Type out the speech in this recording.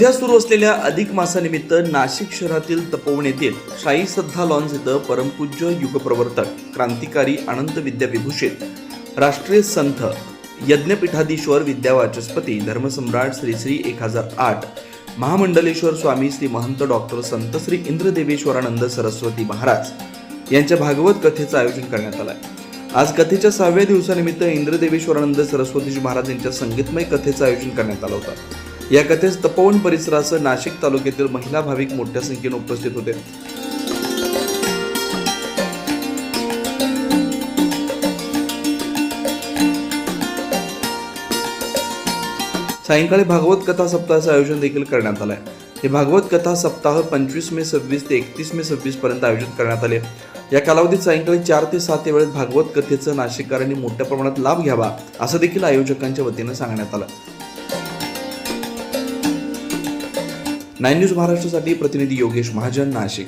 सध्या सुरू असलेल्या अधिक मासानिमित्त नाशिक शहरातील तपोवन येथील शाही श्रद्धा लॉन्स इथं परमपूज्य युगप्रवर्तक क्रांतिकारी अनंत विद्याविभूषित राष्ट्रीय संत यज्ञपीठाधीश्वर विद्यावाचस्पती धर्मसम्राट श्री श्री 1008 महामंडलेश्वर स्वामी श्री महंत डॉक्टर संत श्री इंद्रदेवेश्वरानंद सरस्वती महाराज यांच्या भागवत कथेचं आयोजन करण्यात आलं आहे। आज कथेच्या 6व्या दिवसानिमित्त इंद्रदेवेश्वरानंद सरस्वती महाराज यांच्या संगीतमय कथेचं आयोजन करण्यात आलं होतं। या कथेस तपोवन परिसरासह नाशिक तालुक्यातील महिला भाविक मोठ्या संख्येने उपस्थित होते। सायंकाळी भागवत कथा सप्ताहाचं आयोजन देखील करण्यात आलं आहे। हे भागवत कथा सप्ताह 25 मे 26 ते 31 मे 26 पर्यंत आयोजित करण्यात आले। या कालावधीत सायंकाळी 4 ते 7 या वेळेत भागवत कथेचं नाशिककरांनी मोठ्या प्रमाणात लाभ घ्यावा असं देखील आयोजकांच्या वतीनं सांगण्यात आलं। 9 न्यूज महाराष्ट्रासाठी प्रतिनिधी योगेश महाजन, नाशिक।